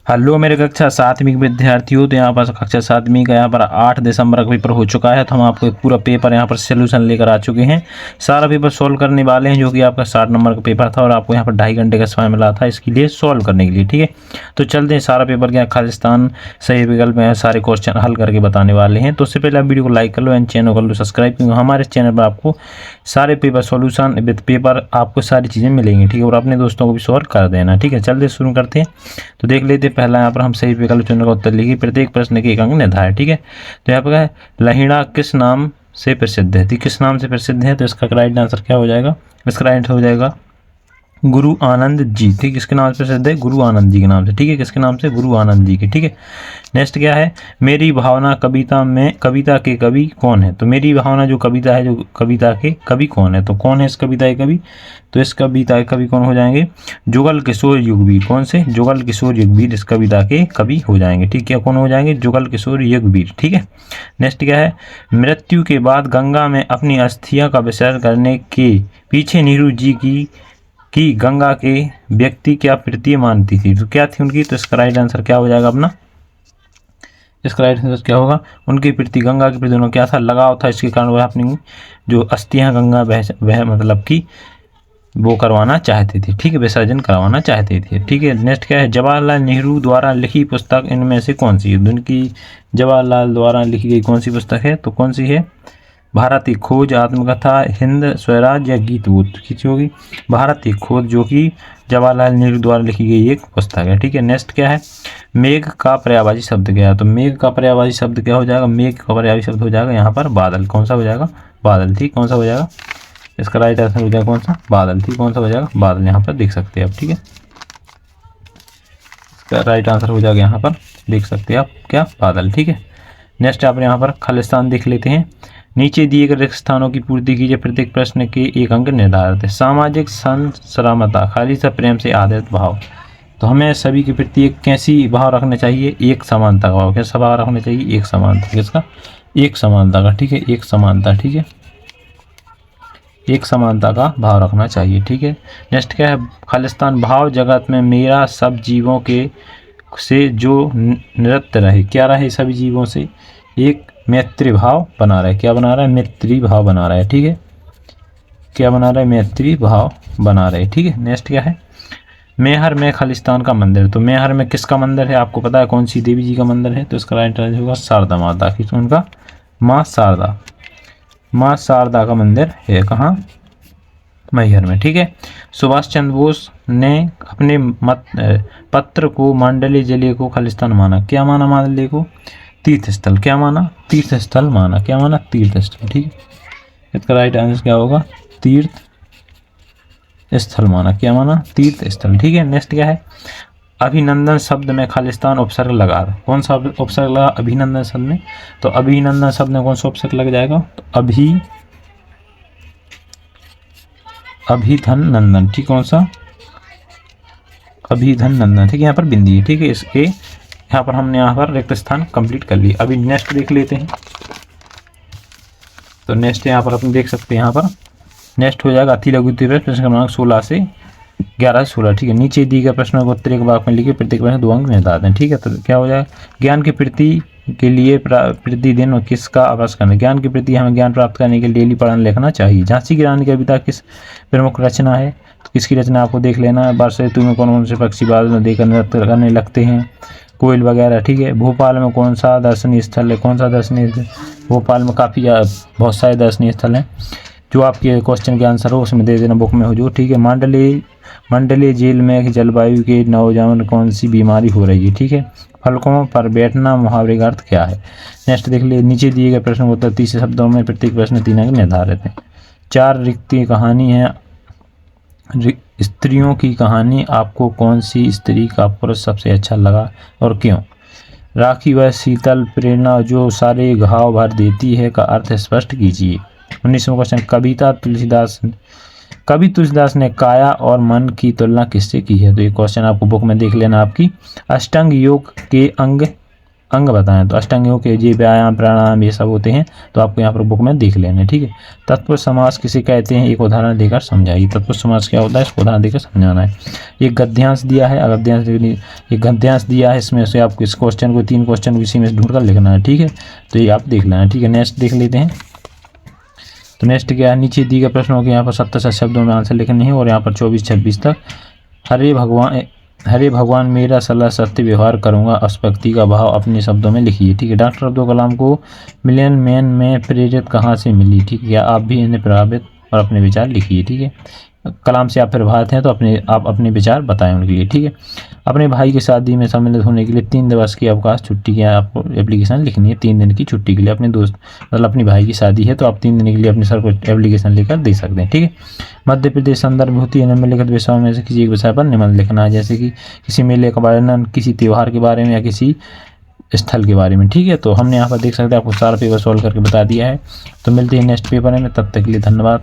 Hello मेरे कक्षा 7वीं के विद्यार्थियों। तो यहाँ पर कक्षा 7वीं का यहाँ पर 8 दिसंबर का पेपर हो चुका है। तो हम आपको एक पूरा पेपर यहाँ पर सोल्यूशन लेकर आ चुके हैं। सारा पेपर सॉल्व करने वाले हैं, जो कि आपका 60 नंबर का पेपर था और आपको यहाँ पर 2.5 घंटे का समय मिला था इसके लिए सॉल्व करने के लिए। ठीक है, तो चलते हैं सारा पेपर क्या खालिस्तान सही विकल्प में सारे क्वेश्चन हल करके बताने वाले हैं। तो उससे पहले आप वीडियो को लाइक कर लो एंड चैनल कर लो सब्सक्राइब, क्योंकि हमारे चैनल पर आपको सारे पेपर सॉल्यूशन विद पेपर आपको सारी चीज़ें मिलेंगी। ठीक है, और अपने दोस्तों को भी सॉल्व कर देना। ठीक है, चलते शुरू करते हैं। तो देख लेते हैं, पहला यहाँ पर हम सही विकल्प चुनने का उत्तर लिखिए। प्रत्येक प्रश्न के एक अंक निर्धारित। ठीक है, तो यहाँ पर लहिड़ा किस नाम से प्रसिद्ध है? किस नाम से प्रसिद्ध है? तो इसका राइट आंसर क्या हो जाएगा? इसका राइट हो जाएगा गुरु आनंद जी। ठीक, किसके नाम से प्रसिद्ध है? गुरु आनंद जी के नाम से। ठीक है, किसके नाम से? गुरु आनंद जी के। ठीक है, नेक्स्ट क्या है? मेरी भावना कविता में कविता के कवि कौन है? तो मेरी भावना जो कविता है, जो कविता के कवि कौन है? तो कौन है इस कविता के कवि? तो इस कविता के कवि कौन हो जाएंगे? जुगल किशोर युगवीर। कौन से? जुगल किशोर युगवीर इस कविता के कवि हो जाएंगे। ठीक है, कौन हो जाएंगे? जुगल किशोर युगवीर। ठीक है, नेक्स्ट क्या है? मृत्यु के बाद गंगा में अपनी अस्थियां का विसर्जन करने के पीछे नेहरू जी की गंगा के व्यक्ति क्या प्रीति मानती थी? तो क्या थी उनकी? तो इसका राइट आंसर क्या हो जाएगा अपना? इसका राइट आंसर क्या होगा? उनकी प्रति गंगा के प्रति उन्हें क्या था? लगाव था। इसके कारण वह अपनी जो अस्थियां गंगा वह मतलब कि वो करवाना चाहते थे। ठीक है, विसर्जन करवाना चाहते थे। ठीक है, नेक्स्ट क्या है? जवाहरलाल नेहरू द्वारा लिखी पुस्तक इनमें से कौन सी है? उनकी जवाहरलाल द्वारा लिखी गई कौन सी पुस्तक है? तो कौन सी है? भारत की खोज, आत्मकथा, हिंद स्वराज या गीत वो किसी होगी? भारत की खोज, जो कि जवाहरलाल नेहरू द्वारा लिखी गई एक पुस्तक है। ठीक है, नेक्स्ट क्या है? मेघ का पर्यायवाची शब्द क्या है? तो मेघ का पर्यायवाची शब्द क्या हो जाएगा? मेघ का पर्यायवाची शब्द हो जाएगा यहाँ पर बादल। कौन सा हो जाएगा? बादल। ठीक, कौन सा हो जाएगा? इसका राइट आंसर हो जाएगा कौन सा? बादल। ठीक, कौन सा हो जाएगा? बादल। यहाँ पर देख सकते हैं आप। ठीक है, इसका राइट आंसर हो जाएगा यहाँ पर देख सकते हैं आप क्या? बादल। ठीक है, नेक्स्ट आप यहाँ पर खालिस्तान देख लेते हैं। नीचे दिए गए रिक्त स्थानों की पूर्ति कीजिए। प्रत्येक प्रश्न के एक अंक निर्धारित है। सामाजिक संसरामता, खाली सा प्रेम से आधारित भाव। तो हमें सभी के प्रति एक कैसी भाव रखना चाहिए? एक समानता का भाव। कैसा भाव रखना चाहिए? एक समानता। किसका? एक समानता का। ठीक है, एक समानता। ठीक है, एक समानता का भाव रखना चाहिए। ठीक है, नेक्स्ट क्या है? खालिस्तान भाव जगत में मेरा सब जीवों के से जो नृत्य रहे। क्या रहे? सभी जीवों से एक मैत्री भाव बना रहा है। क्या बना रहा है? मैत्री भाव बना रहा है। ठीक है, क्या बना रहा है? मैत्री भाव बना रहे। ठीक है, नेक्स्ट क्या है? मैहर में खालिस्तान का मंदिर। तो मैहर में किसका मंदिर है? आपको पता है कौन सी देवी जी का मंदिर है? तो इसका राइट आंसर होगा शारदा माता की। तो उनका माँ शारदा, माँ शारदा का मंदिर है। कहाँ? मैहर में। ठीक है, सुभाष चंद्र बोस ने अपने पत्र को मांडल्य जलिय को खालिस्तान माना। क्या माना? मांडल्य को तीर्थ स्थल। क्या माना? तीर्थ स्थल माना। क्या माना? तीर्थ स्थल। ठीक है, इसका राइट आंसर क्या होगा? तीर्थ स्थल माना। क्या माना? तीर्थ स्थल। ठीक है, नेक्स्ट क्या है? अभिनंदन शब्द में खालिस्तान उपसर्ग लगा। कौन सा उपसर्ग लगा अभिनंदन शब्द में? तो अभिनंदन शब्द में कौन सा उपसर्ग लग जाएगा? तो अभिधन नंदन। ठीक, कौन सा? अभिधन नंदन। ठीक है, यहाँ पर बिंदी है। ठीक है, इसके यहाँ पर हमने यहाँ पर रिक्त स्थान कंप्लीट कर लिया। अभी नेक्स्ट देख लेते हैं। तो नेक्स्ट यहाँ पर अपन देख सकते हैं, यहाँ पर नेक्स्ट हो जाएगा अति लघु प्रश्न क्रमांक 16 से 11 से 16। ठीक है, नीचे दिए गए प्रश्नों को उत्तर एक वाक्य में लिखे। प्रत्येक प्रश्न 2 अंक निर्धारित हैं। ठीक है, तो क्या हो जाएगा? ज्ञान की प्रति के लिए प्रतिदिन किसका अभ्यास करना? ज्ञान की प्रति हमें ज्ञान प्राप्त करने के लिए डेली पढ़ना लिखना चाहिए। झांसी की रानी की कविता किस प्रमुख रचना है? तो किसकी रचना आपको देख लेना है। वर्षा ऋतु में कौन कौन से पक्षी बादल में देखकर नृत्य करने लगते हैं? कोयल वगैरह। ठीक है, भोपाल में कौन सा दर्शनीय स्थल है? कौन सा दर्शनीय? भोपाल में काफ़ी बहुत सारे दर्शनीय स्थल हैं। जो आपके क्वेश्चन के आंसर हो उसमें दे देना बुक में हो जो। ठीक है, मंडलीय जेल में जलवायु के नौजवान कौन सी बीमारी हो रही है? ठीक है, फलकों पर बैठना मुहावरे का अर्थ क्या है? नेक्स्ट देख लिए। नीचे दिए गए प्रश्न उत्तर 30 शब्दों में प्रत्येक प्रश्न 3 अंक निर्धारित है। 4 रिक्ति कहानी है। स्त्रियों की कहानी, आपको कौन सी स्त्री का पुरुष सबसे अच्छा लगा और क्यों? राखी व शीतल प्रेरणा जो सारे घाव भर देती है का अर्थ स्पष्ट कीजिए। 19वां क्वेश्चन, कवि तुलसीदास ने काया और मन की तुलना किससे की है? तो ये क्वेश्चन आपको बुक में देख लेना। आपकी अष्टांग योग के अंग अंग बताएं। तो अष्टांगों के ये व्यायाम प्राणायाम ये सब होते हैं, तो आपको यहाँ पर बुक में देख लेना है, ठीक है। तत्पुरुष समास किसे कहते हैं, एक उदाहरण देकर समझाइए। तत्पुरुष समास क्या होता है, इसको उदाहरण देकर समझाना है। एक गद्यांश दिया है, एक गद्यांश दिया है, इसमें से आपको इस क्वेश्चन को 3 क्वेश्चन इसी में ढूंढ कर लिखना है, ठीक है। तो ये आप देख लेना है, ठीक है। नेक्स्ट देख लेते हैं। तो नेक्स्ट क्या है, नीचे दिए गए प्रश्नों के यहाँ पर 27 शब्दों में आंसर लिखने हैं और यहाँ पर 24-26 तक। हरे भगवान मेरा सलाह सत्य व्यवहार करूंगा, अस्पष्टि का भाव अपने शब्दों में लिखिए, ठीक है। डॉक्टर अब्दुल कलाम को मिलियन मैन में प्रेरित कहाँ से मिली, ठीक है। आप भी इन्हें प्रभावित और अपने विचार लिखिए, ठीक है। कलाम से आप प्रभावित हैं तो आप अपने विचार बताएं उनके लिए, ठीक है। अपने भाई की शादी में सम्मिलित होने के लिए 3 दिवस की अवकाश छुट्टी की आपको एप्लीकेशन लिखनी है। 3 दिन की छुट्टी के लिए अपने दोस्त मतलब अपनी भाई की शादी है तो आप 3 दिन के लिए अपने सर को एप्लीकेशन लेकर दे सकते हैं, ठीक है। मध्य प्रदेश संदर्भ होती है निम्नलिखित विषयों में से किसी एक विषय पर निबंध लिखना है, जैसे कि किसी मेले का वर्णन, किसी त्यौहार के बारे में या किसी स्थल के बारे में, ठीक है। तो हमने यहाँ पर देख सकते हैं आपको सारा पेपर सॉल्व करके बता दिया है। तो मिलते हैं नेक्स्ट पेपर में, तब तक के लिए धन्यवाद।